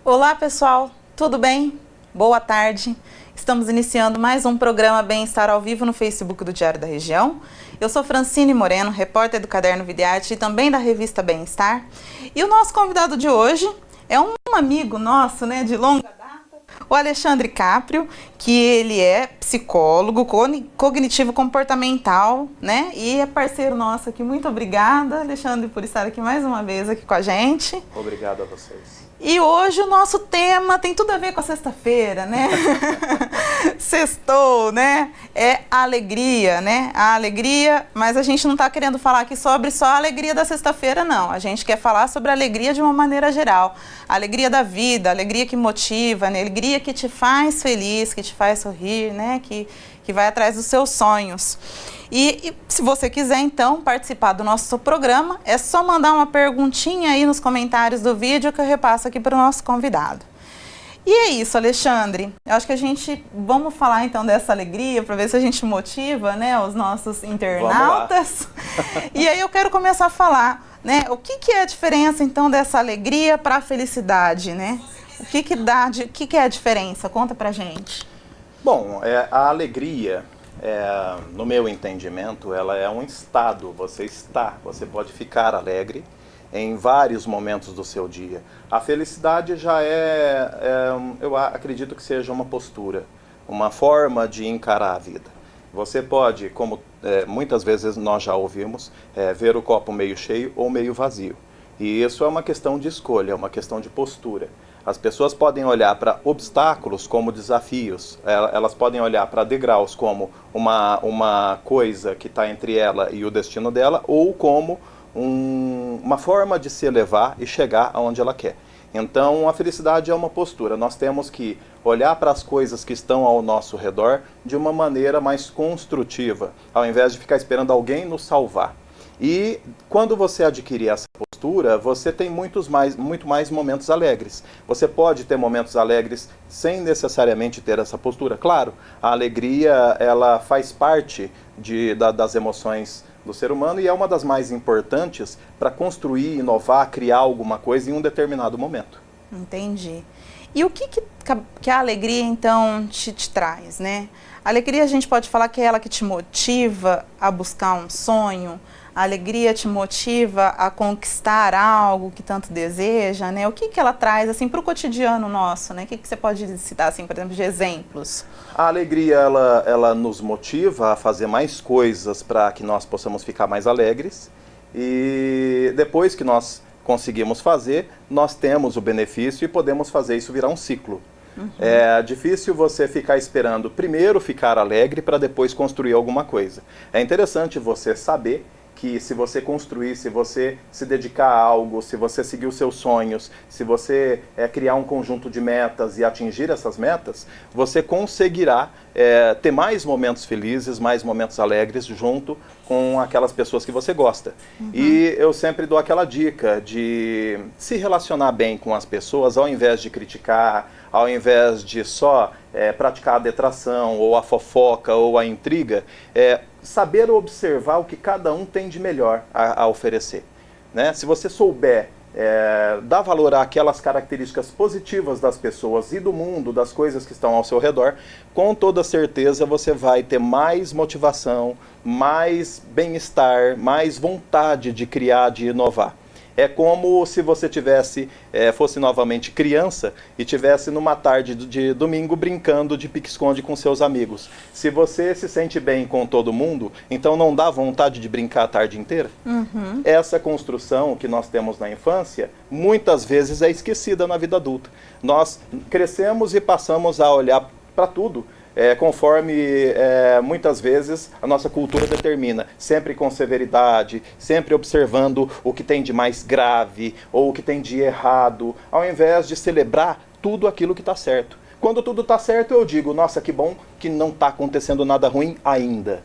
Olá pessoal, tudo bem? Boa tarde. Estamos iniciando mais um programa Bem-Estar ao vivo no Facebook do Diário da Região. Eu sou Francine Moreno, repórter do Caderno Vida e Arte e também da revista Bem-Estar. E o nosso convidado de hoje é um amigo nosso, de longa data, o Alexandre Caprio, que ele é psicólogo cognitivo comportamental, e é parceiro nosso aqui. Muito obrigada, Alexandre, por estar aqui mais uma vez aqui com a gente. Obrigado a vocês. E hoje o nosso tema tem tudo a ver com a sexta-feira, Sextou, É a alegria, A alegria, mas a gente não está querendo falar aqui sobre só a alegria da sexta-feira, não. A gente quer falar sobre a alegria de uma maneira geral. A alegria da vida, a alegria que motiva, a alegria que te faz feliz, que te faz sorrir, que vai atrás dos seus sonhos. E se você quiser, então, participar do nosso programa, é só mandar uma perguntinha aí nos comentários do vídeo que eu repasso aqui para o nosso convidado. E é isso, Alexandre. Eu acho que vamos falar então dessa alegria, para ver se a gente motiva, os nossos internautas. E aí eu quero começar a falar, o que é a diferença então dessa alegria para a felicidade, O que é a diferença? Conta pra gente. Bom, a alegria, no meu entendimento, ela é um estado. Você pode ficar alegre em vários momentos do seu dia. A felicidade já eu acredito que seja uma postura, uma forma de encarar a vida. Você pode, como muitas vezes nós já ouvimos, ver o copo meio cheio ou meio vazio. E isso é uma questão de escolha, é uma questão de postura. As pessoas podem olhar para obstáculos como desafios, elas podem olhar para degraus como uma coisa que está entre ela e o destino dela, ou como uma forma de se elevar e chegar aonde ela quer. Então a felicidade é uma postura, nós temos que olhar para as coisas que estão ao nosso redor de uma maneira mais construtiva, ao invés de ficar esperando alguém nos salvar. E quando você adquirir essa postura, você tem muito mais momentos alegres. Você pode ter momentos alegres sem necessariamente ter essa postura. Claro, a alegria ela faz parte das emoções do ser humano e é uma das mais importantes para construir, inovar, criar alguma coisa em um determinado momento. Entendi. E o que a alegria então te traz, A alegria a gente pode falar que é ela que te motiva a buscar um sonho. A alegria te motiva a conquistar algo que tanto deseja, O que ela traz, assim, para o cotidiano nosso, O que você pode citar, assim, por exemplo, de exemplos? A alegria, ela nos motiva a fazer mais coisas para que nós possamos ficar mais alegres. E depois que nós conseguimos fazer, nós temos o benefício e podemos fazer isso virar um ciclo. Uhum. É difícil você ficar esperando primeiro ficar alegre para depois construir alguma coisa. É interessante você saber que se você construir, se você se dedicar a algo, se você seguir os seus sonhos, se você criar um conjunto de metas e atingir essas metas, você conseguirá ter mais momentos felizes, mais momentos alegres junto com aquelas pessoas que você gosta. Uhum. E eu sempre dou aquela dica de se relacionar bem com as pessoas, ao invés de criticar, ao invés de só praticar a detração, ou a fofoca, ou a intriga, saber observar o que cada um tem de melhor a oferecer. Se você souber dar valor àquelas características positivas das pessoas e do mundo, das coisas que estão ao seu redor, com toda certeza você vai ter mais motivação, mais bem-estar, mais vontade de criar, de inovar. É como se você fosse novamente criança e tivesse numa tarde de domingo brincando de pique-esconde com seus amigos. Se você se sente bem com todo mundo, então não dá vontade de brincar a tarde inteira? Uhum. Essa construção que nós temos na infância, muitas vezes é esquecida na vida adulta. Nós crescemos e passamos a olhar para tudo conforme muitas vezes a nossa cultura determina, sempre com severidade, sempre observando o que tem de mais grave ou o que tem de errado, ao invés de celebrar tudo aquilo que está certo. Quando tudo está certo, eu digo, nossa, que bom que não está acontecendo nada ruim ainda.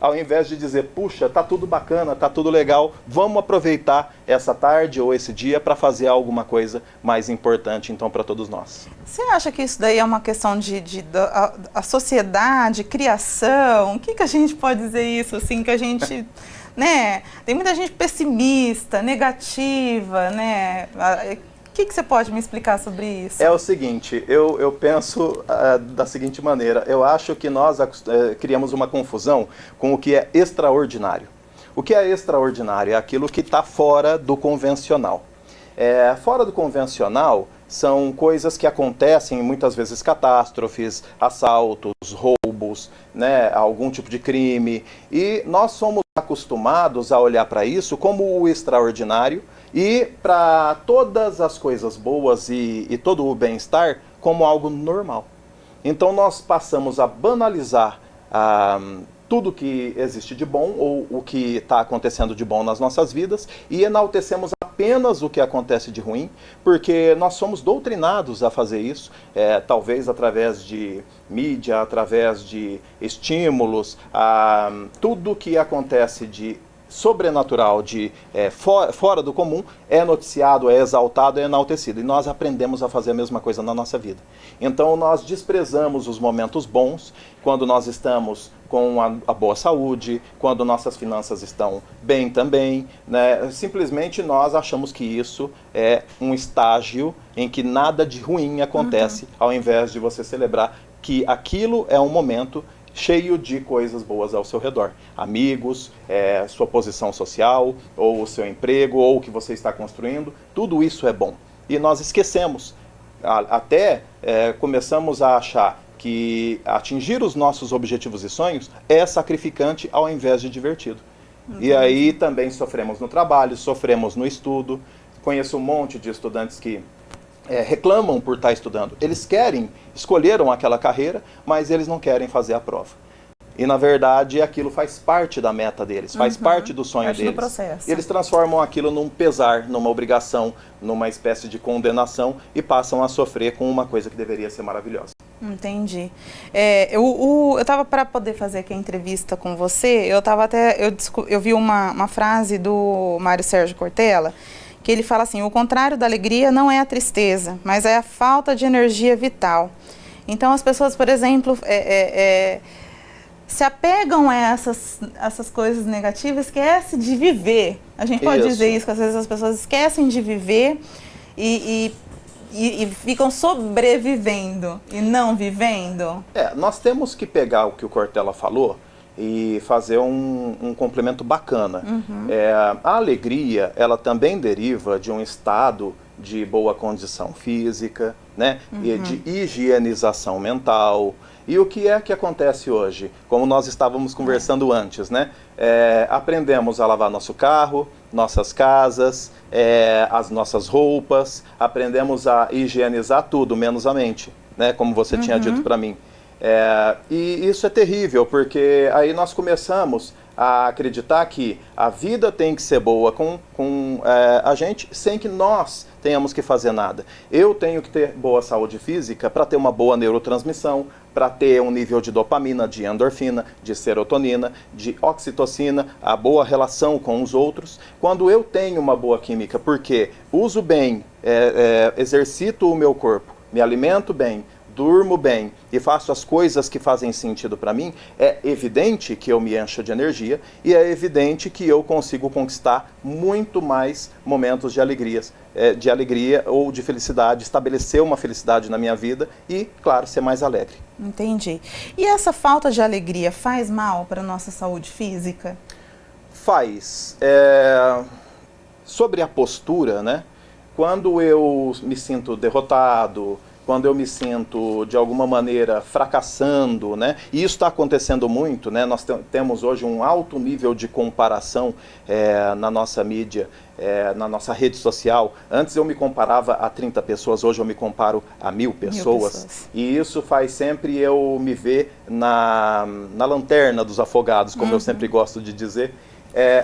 Ao invés de dizer, puxa, tá tudo bacana, tá tudo legal, vamos aproveitar essa tarde ou esse dia para fazer alguma coisa mais importante, então, para todos nós. Você acha que isso daí é uma questão a sociedade, criação? O que a gente pode dizer isso, assim, que a gente... Tem muita gente pessimista, negativa, que você pode me explicar sobre isso? É o seguinte, eu penso da seguinte maneira, eu acho que nós criamos uma confusão com o que é extraordinário. O que é extraordinário é aquilo que está fora do convencional. Fora do convencional são coisas que acontecem, muitas vezes catástrofes, assaltos, roubos, né, algum tipo de crime. E nós somos acostumados a olhar para isso como o extraordinário e para todas as coisas boas e todo o bem-estar como algo normal. Então nós passamos a banalizar tudo que existe de bom ou o que está acontecendo de bom nas nossas vidas e enaltecemos apenas o que acontece de ruim, porque nós somos doutrinados a fazer isso, talvez através de mídia, através de estímulos, tudo que acontece de sobrenatural, fora do comum, é noticiado, é exaltado, é enaltecido. E nós aprendemos a fazer a mesma coisa na nossa vida. Então nós desprezamos os momentos bons, quando nós estamos com a boa saúde, quando nossas finanças estão bem também, né? Simplesmente nós achamos que isso é um estágio em que nada de ruim acontece, ao invés de você celebrar que aquilo é um momento cheio de coisas boas ao seu redor. Amigos, sua posição social, ou o seu emprego, ou o que você está construindo, tudo isso é bom. E nós esquecemos, até começamos a achar que atingir os nossos objetivos e sonhos é sacrificante ao invés de divertido. E aí também sofremos no trabalho, sofremos no estudo. Conheço um monte de estudantes que reclamam por estar estudando. Eles escolheram aquela carreira, mas eles não querem fazer a prova. E na verdade aquilo faz parte da meta deles, faz parte do sonho deles. Do processo. E eles transformam aquilo num pesar, numa obrigação, numa espécie de condenação e passam a sofrer com uma coisa que deveria ser maravilhosa. Entendi. Eu estava para poder fazer aqui a entrevista com você, eu vi uma frase do Mário Sérgio Cortella, que ele fala assim: o contrário da alegria não é a tristeza, mas é a falta de energia vital. Então as pessoas, por exemplo, se apegam a essas coisas negativas, esquecem de viver. A gente pode dizer isso, que às vezes as pessoas esquecem de viver e ficam sobrevivendo e não vivendo. Nós temos que pegar o que o Cortella falou e fazer um complemento bacana. A alegria, ela também deriva de um estado de boa condição física, né? E de higienização mental. E o que é que acontece hoje? Como nós estávamos conversando antes, né? Aprendemos a lavar nosso carro, nossas casas, as nossas roupas, aprendemos a higienizar tudo, menos a mente, né? Como você tinha dito para mim. E isso é terrível, porque aí nós começamos a acreditar que a vida tem que ser boa com a gente sem que nós tenhamos que fazer nada. Eu tenho que ter boa saúde física para ter uma boa neurotransmissão, para ter um nível de dopamina, de endorfina, de serotonina, de oxitocina, a boa relação com os outros. Quando eu tenho uma boa química, porque uso bem, exercito o meu corpo, me alimento bem, durmo bem e faço as coisas que fazem sentido para mim, é evidente que eu me encho de energia e é evidente que eu consigo conquistar muito mais momentos de alegria ou de felicidade, estabelecer uma felicidade na minha vida e, claro, ser mais alegre. Entendi. E essa falta de alegria faz mal para a nossa saúde física? Faz. Sobre a postura, né? Quando eu me sinto derrotado, quando eu me sinto, de alguma maneira, fracassando, né? E isso está acontecendo muito, né? Nós temos hoje um alto nível de comparação na nossa mídia, na nossa rede social. Antes eu me comparava a 30 pessoas, hoje eu me comparo a 1000 pessoas. E isso faz sempre eu me ver na lanterna dos afogados, como eu sempre gosto de dizer.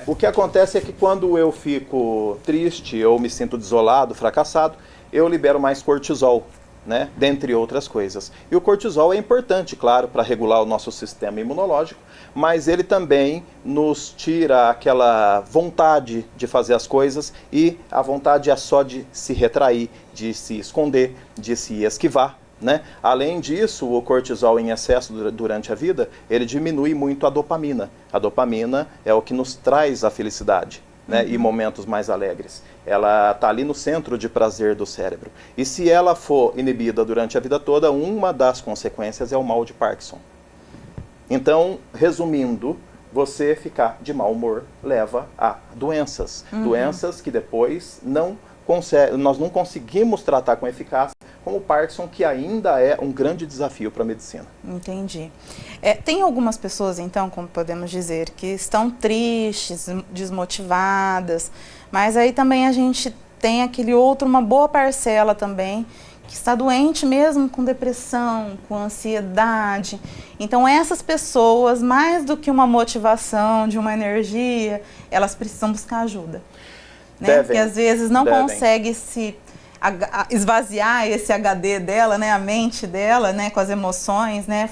O que acontece é que quando eu fico triste ou me sinto desolado, fracassado, eu libero mais cortisol, né? Dentre outras coisas. E o cortisol é importante, claro, para regular o nosso sistema imunológico, mas ele também nos tira aquela vontade de fazer as coisas e a vontade é só de se retrair, de se esconder, de se esquivar, né? Além disso, o cortisol em excesso durante a vida, ele diminui muito a dopamina. A dopamina é o que nos traz a felicidade. né, e momentos mais alegres. Ela está ali no centro de prazer do cérebro. E se ela for inibida durante a vida toda, uma das consequências é o mal de Parkinson. Então, resumindo, você ficar de mau humor leva a doenças. Doenças que depois nós não conseguimos tratar com eficácia, como o Parkinson, que ainda é um grande desafio para a medicina. Entendi. Tem algumas pessoas, então, como podemos dizer, que estão tristes, desmotivadas, mas aí também a gente tem uma boa parcela também, que está doente mesmo com depressão, com ansiedade. Então essas pessoas, mais do que uma motivação, de uma energia, elas precisam buscar ajuda. Né? Porque às vezes não consegue esvaziar esse HD dela, né, a mente dela, né, com as emoções, né,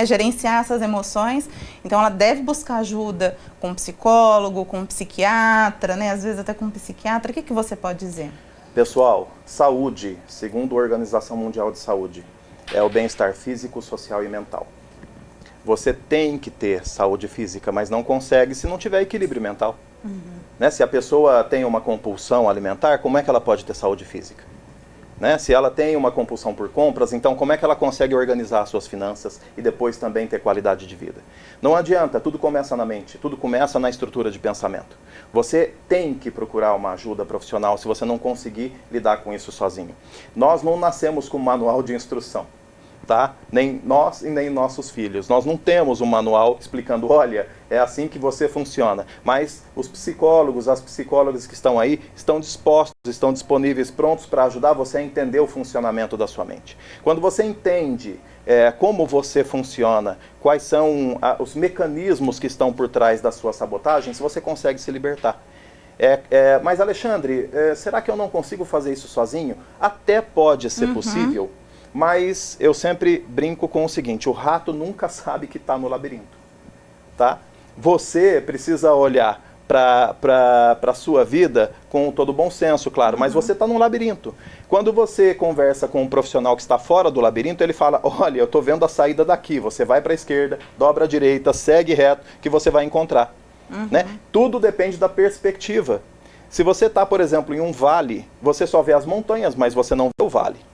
gerenciar essas emoções. Então ela deve buscar ajuda com um psicólogo, com um psiquiatra, né, às vezes até com um psiquiatra. O que você pode dizer? Pessoal, saúde, segundo a Organização Mundial de Saúde, é o bem-estar físico, social e mental. Você tem que ter saúde física, mas não consegue se não tiver equilíbrio mental. Né? Se a pessoa tem uma compulsão alimentar, como é que ela pode ter saúde física? Né? Se ela tem uma compulsão por compras, então como é que ela consegue organizar as suas finanças e depois também ter qualidade de vida? Não adianta, tudo começa na mente, tudo começa na estrutura de pensamento. Você tem que procurar uma ajuda profissional se você não conseguir lidar com isso sozinho. Nós não nascemos com um manual de instrução. Tá? Nem nós e nem nossos filhos. Nós não temos um manual explicando, olha, é assim que você funciona. Mas os psicólogos, as psicólogas que estão aí, estão dispostos, estão disponíveis, prontos para ajudar você a entender o funcionamento da sua mente. Quando você entende como você funciona, quais são os mecanismos que estão por trás das suas sabotagens, você consegue se libertar. Mas Alexandre, será que eu não consigo fazer isso sozinho? Até pode ser possível. Mas eu sempre brinco com o seguinte, o rato nunca sabe que está no labirinto, tá? Você precisa olhar para a sua vida com todo bom senso, claro, mas você está num labirinto. Quando você conversa com um profissional que está fora do labirinto, ele fala, olha, eu estou vendo a saída daqui, você vai para a esquerda, dobra a direita, segue reto, que você vai encontrar. Né? Tudo depende da perspectiva. Se você está, por exemplo, em um vale, você só vê as montanhas, mas você não vê o vale.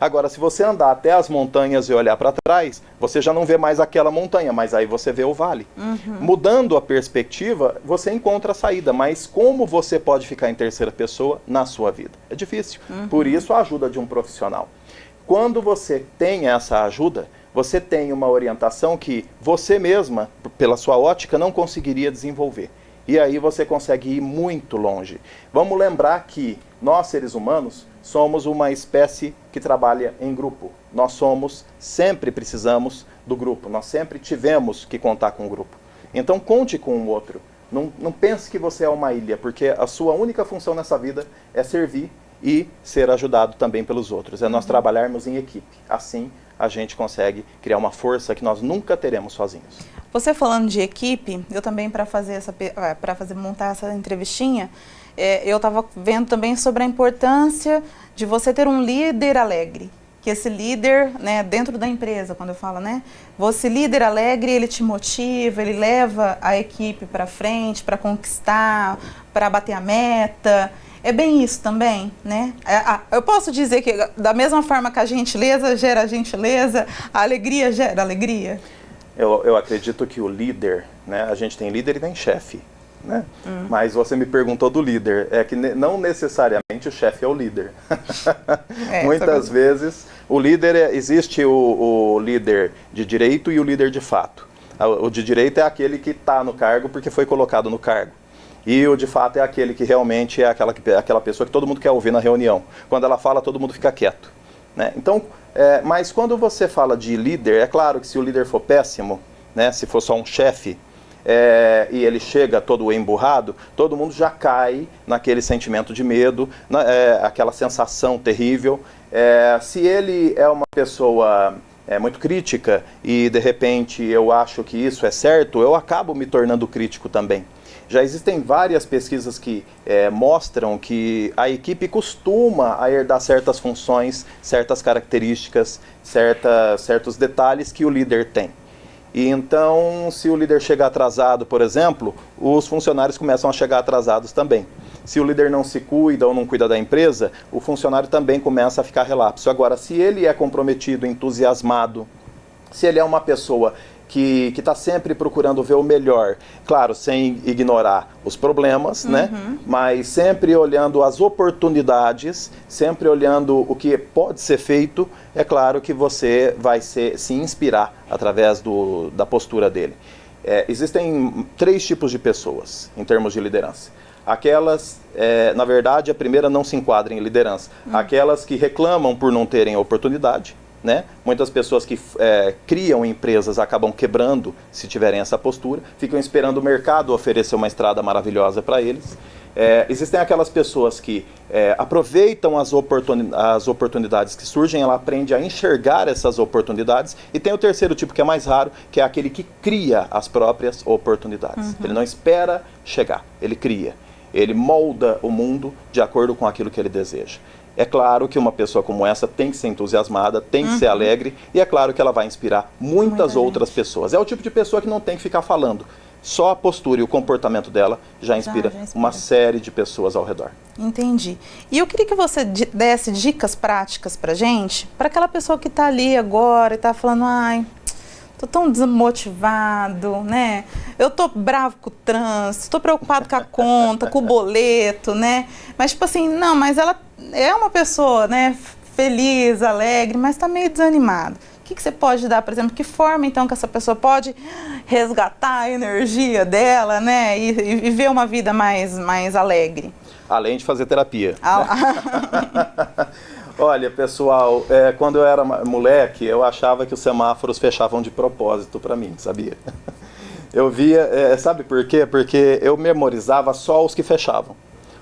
Agora, se você andar até as montanhas e olhar para trás, você já não vê mais aquela montanha, mas aí você vê o vale. Mudando a perspectiva, você encontra a saída, mas como você pode ficar em terceira pessoa na sua vida? É difícil. Por isso, a ajuda de um profissional. Quando você tem essa ajuda, você tem uma orientação que você mesma, pela sua ótica, não conseguiria desenvolver. E aí você consegue ir muito longe. Vamos lembrar que nós, seres humanos, somos uma espécie que trabalha em grupo. Nós sempre precisamos do grupo, nós sempre tivemos que contar com o grupo. Então conte com o outro. Não pense que você é uma ilha, porque a sua única função nessa vida é servir e ser ajudado também pelos outros. É nós trabalharmos em equipe. Assim a gente consegue criar uma força que nós nunca teremos sozinhos. Você falando de equipe, eu também montar essa entrevistinha, eu estava vendo também sobre a importância de você ter um líder alegre. Que esse líder, né, dentro da empresa, quando eu falo, né, você líder alegre, ele te motiva, ele leva a equipe para frente, para conquistar, para bater a meta. É bem isso também, né? Eu posso dizer que da mesma forma que a gentileza gera gentileza, a alegria gera alegria? Eu acredito que o líder, né, a gente tem líder e tem chefe, né? Mas você me perguntou do líder, é que não necessariamente o chefe é o líder. Muitas vezes o líder, existe o líder de direito e o líder de fato. O de direito é aquele que está no cargo porque foi colocado no cargo. E o de fato é aquele que realmente é aquela pessoa que todo mundo quer ouvir na reunião. Quando ela fala, todo mundo fica quieto. Né? Então, mas quando você fala de líder, é claro que se o líder for péssimo, né, se for só um chefe, e ele chega todo emburrado, todo mundo já cai naquele sentimento de medo, aquela sensação terrível. Se ele é uma pessoa muito crítica e de repente eu acho que isso é certo, eu acabo me tornando crítico também. Já existem várias pesquisas que mostram que a equipe costuma a herdar certas funções, certas características, certos detalhes que o líder tem. E então, se o líder chega atrasado, por exemplo, os funcionários começam a chegar atrasados também. Se o líder não se cuida ou não cuida da empresa, o funcionário também começa a ficar relapso. Agora, se ele é comprometido, entusiasmado, se ele é uma pessoa que está sempre procurando ver o melhor, claro, sem ignorar os problemas, né? Mas sempre olhando as oportunidades, sempre olhando o que pode ser feito, é claro que você vai se inspirar através da postura dele. Existem 3 tipos de pessoas em termos de liderança. Aquelas, na verdade, a primeira não se enquadra em liderança. Aquelas que reclamam por não terem oportunidade, né? Muitas pessoas que criam empresas acabam quebrando se tiverem essa postura, ficam esperando o mercado oferecer uma estrada maravilhosa para eles. Existem aquelas pessoas que aproveitam as oportunidades que surgem, ela aprende a enxergar essas oportunidades, e tem o terceiro tipo, que é mais raro, que é aquele que cria as próprias oportunidades. Ele não espera chegar, ele cria. Ele molda o mundo de acordo com aquilo que ele deseja. É claro que uma pessoa como essa tem que ser entusiasmada, tem que ser alegre, e é claro que ela vai inspirar muitas outras pessoas. É o tipo de pessoa que não tem que ficar falando. Só a postura e o comportamento dela já inspira uma série de pessoas ao redor. Entendi. E eu queria que você desse dicas práticas pra gente, para aquela pessoa que está ali agora e está falando, ai, tô tão desmotivado, né? Eu tô bravo com o trânsito, tô preocupado com a conta, com o boleto, né? Mas tipo assim, não, mas ela é uma pessoa, né, feliz, alegre, mas tá meio desanimada. O que você pode dar, por exemplo, que forma então que essa pessoa pode resgatar a energia dela, né, e viver uma vida mais alegre? Além de fazer terapia. Olha, pessoal, quando eu era moleque, eu achava que os semáforos fechavam de propósito para mim, sabia? Eu via, sabe por quê? Porque eu memorizava só os que fechavam.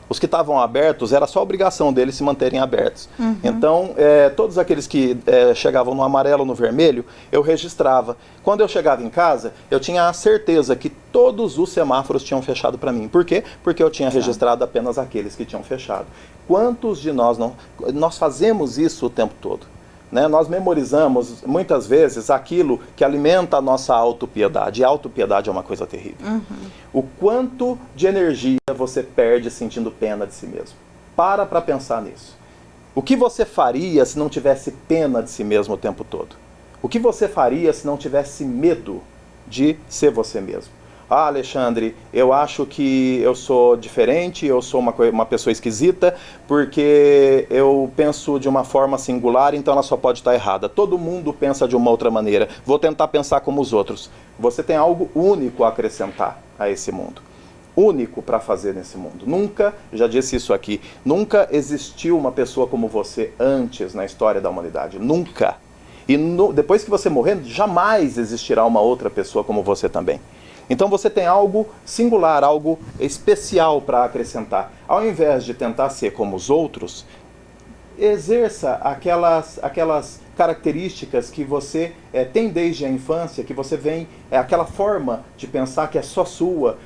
Os que estavam abertos, era só obrigação deles se manterem abertos. Então, todos aqueles que chegavam no amarelo, no vermelho, eu registrava. Quando eu chegava em casa, eu tinha a certeza que todos os semáforos tinham fechado para mim. Por quê? Porque eu tinha registrado apenas aqueles que tinham fechado. Quantos de nós não... Nós fazemos isso o tempo todo, né? Nós memorizamos, muitas vezes, aquilo que alimenta a nossa autopiedade. E a autopiedade é uma coisa terrível. O quanto de energia você perde sentindo pena de si mesmo. Para pensar nisso. O que você faria se não tivesse pena de si mesmo o tempo todo? O que você faria se não tivesse medo de ser você mesmo? Ah, Alexandre, eu acho que eu sou diferente, eu sou uma pessoa esquisita, porque eu penso de uma forma singular, então ela só pode estar errada. Todo mundo pensa de uma outra maneira. Vou tentar pensar como os outros. Você tem algo único a acrescentar a esse mundo. Único para fazer nesse mundo. Nunca, já disse isso aqui, nunca existiu uma pessoa como você antes na história da humanidade. Nunca. E depois que você morrer, jamais existirá uma outra pessoa como você também. Então você tem algo singular, algo especial para acrescentar. Ao invés de tentar ser como os outros, exerça aquelas características que você tem desde a infância, que você vem, aquela forma de pensar que é só sua.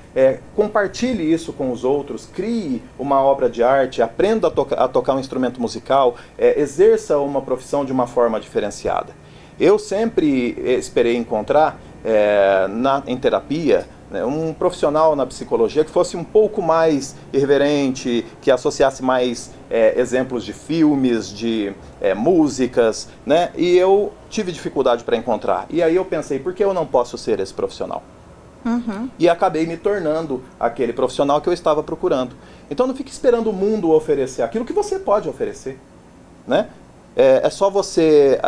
Compartilhe isso com os outros, crie uma obra de arte, aprenda a tocar um instrumento musical, exerça uma profissão de uma forma diferenciada. Eu sempre esperei encontrar em terapia, né, um profissional na psicologia que fosse um pouco mais irreverente, que associasse mais exemplos de filmes, de músicas, né? E eu tive dificuldade para encontrar. E aí eu pensei, por que eu não posso ser esse profissional? E acabei me tornando aquele profissional que eu estava procurando. Então não fique esperando o mundo oferecer aquilo que você pode oferecer, né? É só você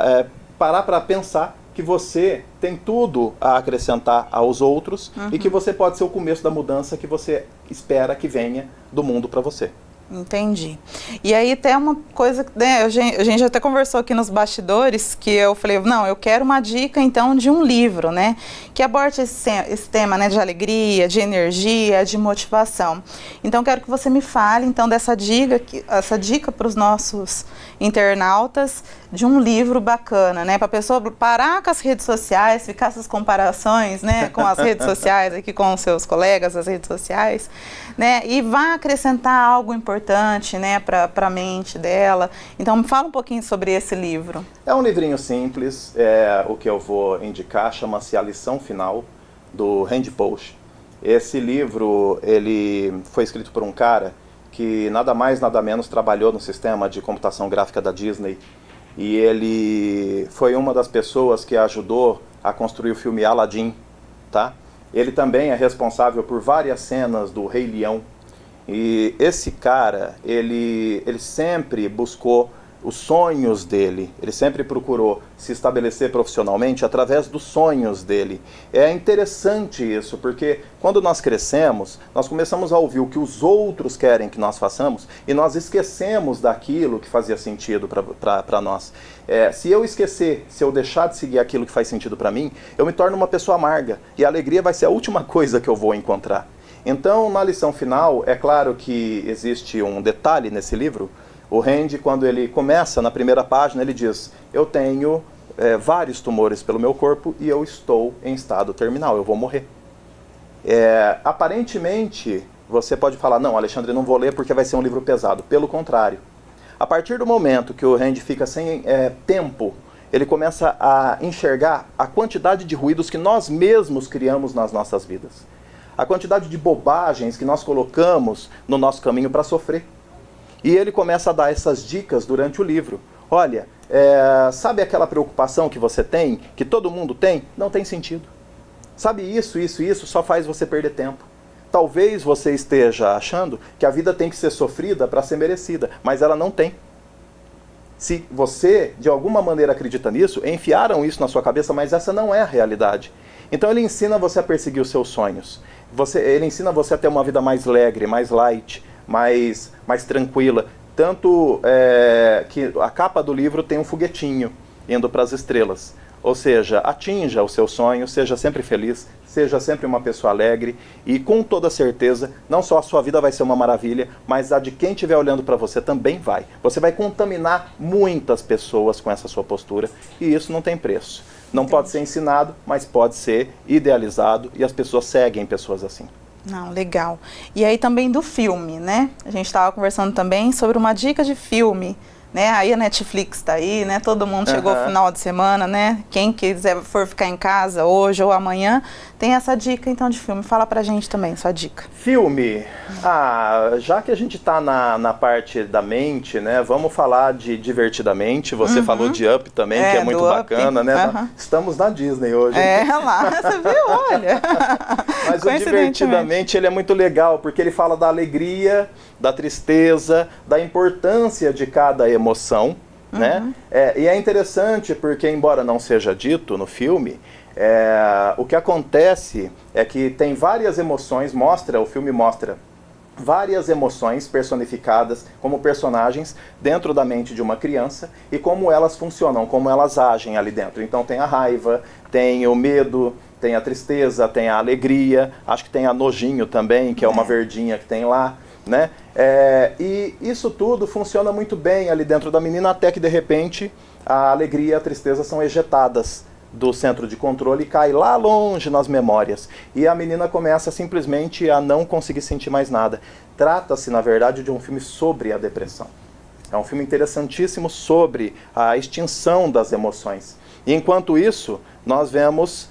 parar para pensar que você tem tudo a acrescentar aos outros e que você pode ser o começo da mudança que você espera que venha do mundo para você. Entendi. E aí tem uma coisa, né, a gente até conversou aqui nos bastidores, que eu falei, não, eu quero uma dica então de um livro, né, que aborde esse tema, né, de alegria, de energia, de motivação. Então quero que você me fale então dessa dica para os nossos internautas de um livro bacana, né, para a pessoa parar com as redes sociais, ficar essas comparações, né, com as redes sociais aqui com os seus colegas, as redes sociais, né, e vá acrescentar algo importante importante, né, para a mente dela. Então, me fala um pouquinho sobre esse livro. É um livrinho simples, o que eu vou indicar chama-se A Lição Final, do Randy Pausch. Esse livro, ele foi escrito por um cara que nada mais, nada menos trabalhou no sistema de computação gráfica da Disney. E ele foi uma das pessoas que ajudou a construir o filme Aladdin, tá? Ele também é responsável por várias cenas do Rei Leão. E esse cara, ele sempre buscou os sonhos dele, ele sempre procurou se estabelecer profissionalmente através dos sonhos dele. É interessante isso, porque quando nós crescemos, nós começamos a ouvir o que os outros querem que nós façamos e nós esquecemos daquilo que fazia sentido para nós. Se eu esquecer, se eu deixar de seguir aquilo que faz sentido para mim, eu me torno uma pessoa amarga e a alegria vai ser a última coisa que eu vou encontrar. Então, na lição final, é claro que existe um detalhe nesse livro. O Randy, quando ele começa, na primeira página, ele diz: eu tenho vários tumores pelo meu corpo e eu estou em estado terminal, eu vou morrer. Aparentemente, você pode falar: não, Alexandre, não vou ler porque vai ser um livro pesado. Pelo contrário. A partir do momento que o Randy fica sem tempo, ele começa a enxergar a quantidade de ruídos que nós mesmos criamos nas nossas vidas. A quantidade de bobagens que nós colocamos no nosso caminho para sofrer. E ele começa a dar essas dicas durante o livro. Olha, sabe aquela preocupação que você tem, que todo mundo tem? Não tem sentido. Sabe isso só faz você perder tempo. Talvez você esteja achando que a vida tem que ser sofrida para ser merecida, mas ela não tem. Se você, de alguma maneira, acredita nisso, enfiaram isso na sua cabeça, mas essa não é a realidade. Então ele ensina você a perseguir os seus sonhos. Ele ensina você a ter uma vida mais alegre, mais light, mais tranquila. Tanto que a capa do livro tem um foguetinho indo para as estrelas. Ou seja, atinja o seu sonho, seja sempre feliz, seja sempre uma pessoa alegre e com toda certeza, não só a sua vida vai ser uma maravilha, mas a de quem estiver olhando para você também vai. Você vai contaminar muitas pessoas com essa sua postura e isso não tem preço. Não pode ser ensinado, mas pode ser idealizado e as pessoas seguem pessoas assim. Não, legal. E aí também do filme, né? A gente estava conversando também sobre uma dica de filme, né? Aí a Netflix tá aí, né? Todo mundo chegou no final de semana, né? Quem quiser for ficar em casa hoje ou amanhã, tem essa dica então de filme. Fala pra gente também, sua dica. Filme. Já que a gente tá na parte da mente, né? Vamos falar de Divertidamente. Você falou de Up também, que é muito bacana, né? Estamos na Disney hoje. Lá, você viu? Olha. Mas o Divertidamente, ele é muito legal, porque ele fala da alegria, da tristeza, da importância de cada emoção, né? E é interessante porque, embora não seja dito no filme, o que acontece é que tem várias emoções, o filme mostra várias emoções personificadas como personagens dentro da mente de uma criança e como elas funcionam, como elas agem ali dentro. Então tem a raiva, tem o medo, tem a tristeza, tem a alegria, acho que tem a nojinho também, que é uma verdinha que tem lá, né? E isso tudo funciona muito bem ali dentro da menina, até que de repente a alegria e a tristeza são ejetadas do centro de controle e cai lá longe nas memórias. E a menina começa simplesmente a não conseguir sentir mais nada. Trata-se, na verdade, de um filme sobre a depressão. É um filme interessantíssimo sobre a extinção das emoções. E enquanto isso, nós vemos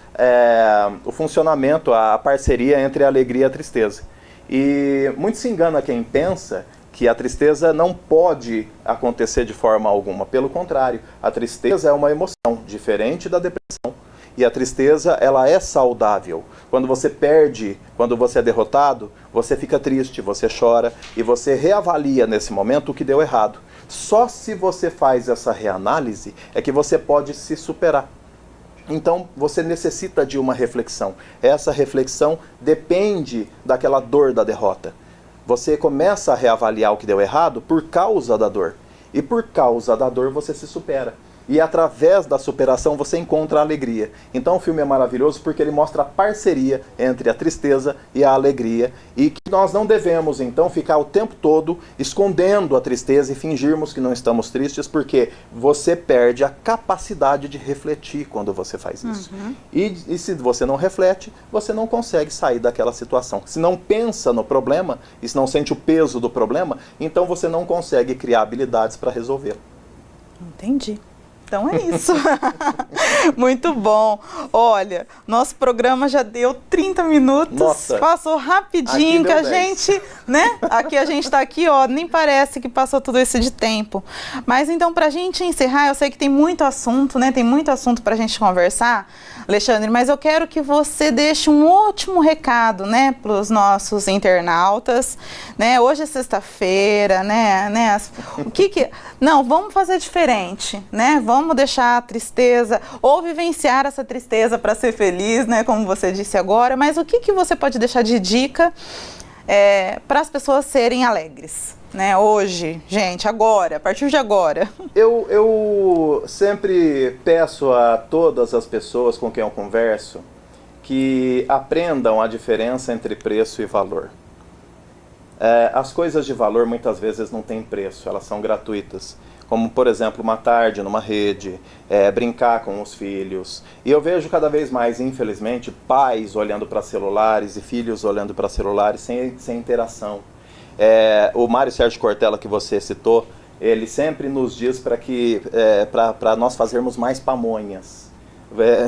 o funcionamento, a parceria entre a alegria e a tristeza. E muito se engana quem pensa que a tristeza não pode acontecer de forma alguma. Pelo contrário, a tristeza é uma emoção diferente da depressão. E a tristeza, ela é saudável. Quando você perde, quando você é derrotado, você fica triste, você chora e você reavalia nesse momento o que deu errado. Só se você faz essa reanálise é que você pode se superar. Então, você necessita de uma reflexão. Essa reflexão depende daquela dor da derrota. Você começa a reavaliar o que deu errado por causa da dor. E por causa da dor você se supera. E através da superação você encontra a alegria. Então o filme é maravilhoso porque ele mostra a parceria entre a tristeza e a alegria. E que nós não devemos, então, ficar o tempo todo escondendo a tristeza e fingirmos que não estamos tristes, porque você perde a capacidade de refletir quando você faz isso. E se você não reflete, você não consegue sair daquela situação. Se não pensa no problema, e se não sente o peso do problema, então você não consegue criar habilidades para resolvê-lo. Entendi. Então é isso. Muito bom. Olha, nosso programa já deu 30 minutos. Nossa. Passou rapidinho, que a gente, né? Aqui a gente tá aqui, ó, nem parece que passou tudo isso de tempo. Mas então, pra gente encerrar, eu sei que tem muito assunto, né? Tem muito assunto pra gente conversar, Alexandre, mas eu quero que você deixe um último recado, né, pros nossos internautas, né? Hoje é sexta-feira, né? Não, vamos fazer diferente, né? Vamos deixar a tristeza, ou vivenciar essa tristeza para ser feliz, né? Como você disse agora, mas o que você pode deixar de dica para as pessoas serem alegres, né? Hoje, gente, agora, a partir de agora. Eu sempre peço a todas as pessoas com quem eu converso que aprendam a diferença entre preço e valor. As coisas de valor muitas vezes não têm preço, elas são gratuitas. Como, por exemplo, uma tarde numa rede, brincar com os filhos. E eu vejo cada vez mais, infelizmente, pais olhando para celulares e filhos olhando para celulares sem interação. O Mário Sérgio Cortella, que você citou, ele sempre nos diz para nós fazermos mais pamonhas.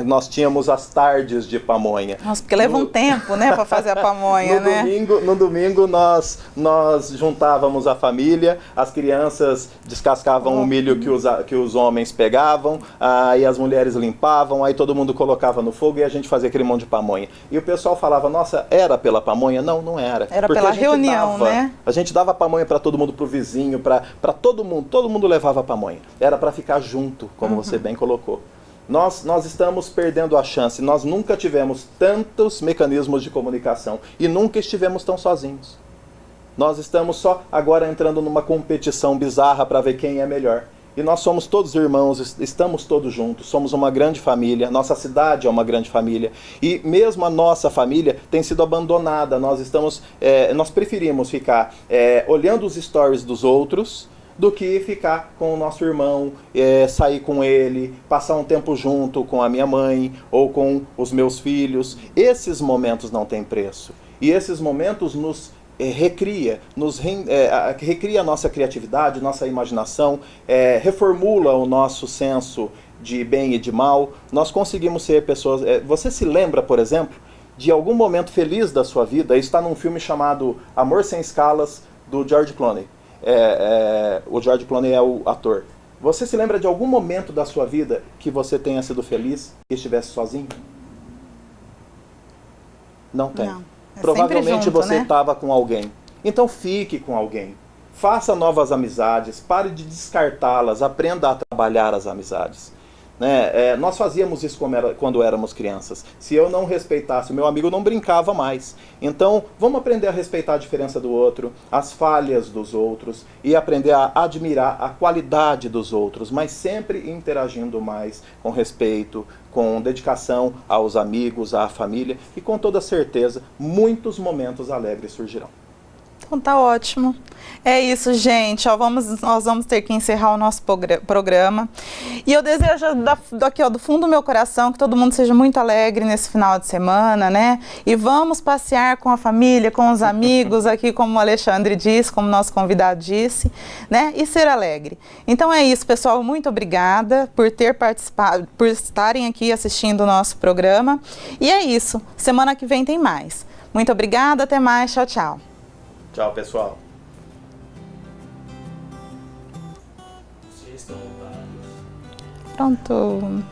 Nós tínhamos as tardes de pamonha. Nossa, porque leva um tempo, né, para fazer a pamonha, né? No domingo nós juntávamos a família, as crianças descascavam o milho que os homens pegavam, aí as mulheres limpavam, aí todo mundo colocava no fogo e a gente fazia aquele monte de pamonha. E o pessoal falava, nossa, era pela pamonha? Não, não era. Era pela reunião, né? A gente dava pamonha para todo mundo, pro vizinho, para todo mundo levava pamonha. Era para ficar junto, como você bem colocou. Nós estamos perdendo a chance, nós nunca tivemos tantos mecanismos de comunicação e nunca estivemos tão sozinhos. Nós estamos só agora entrando numa competição bizarra para ver quem é melhor. E nós somos todos irmãos, estamos todos juntos, somos uma grande família, nossa cidade é uma grande família. E mesmo a nossa família tem sido abandonada, nós preferimos ficar olhando os stories dos outros, do que ficar com o nosso irmão, sair com ele, passar um tempo junto com a minha mãe ou com os meus filhos. Esses momentos não têm preço. E esses momentos nos recria a nossa criatividade, nossa imaginação, reformula o nosso senso de bem e de mal. Nós conseguimos ser pessoas... Você se lembra, por exemplo, de algum momento feliz da sua vida? Isso está num filme chamado Amor Sem Escalas, do George Clooney. O George Clooney é o ator. Você se lembra de algum momento da sua vida que você tenha sido feliz e estivesse sozinho? Não tem. Não, provavelmente junto, você estava com alguém. Então fique com alguém. Faça novas amizades, pare de descartá-las, aprenda a trabalhar as amizades. Nós fazíamos isso quando éramos crianças. Se eu não respeitasse o meu amigo, eu não brincava mais. Então, vamos aprender a respeitar a diferença do outro, as falhas dos outros e aprender a admirar a qualidade dos outros, mas sempre interagindo mais com respeito, com dedicação aos amigos, à família e com toda certeza, muitos momentos alegres surgirão. Então tá ótimo. É isso, gente. Nós vamos ter que encerrar o nosso programa. E eu desejo daqui, do fundo do meu coração que todo mundo seja muito alegre nesse final de semana, né? E vamos passear com a família, com os amigos aqui, como o Alexandre disse, como o nosso convidado disse, né? E ser alegre. Então é isso, pessoal. Muito obrigada por ter participado, por estarem aqui assistindo o nosso programa. E é isso. Semana que vem tem mais. Muito obrigada. Até mais. Tchau, tchau. Tchau, pessoal. Pronto.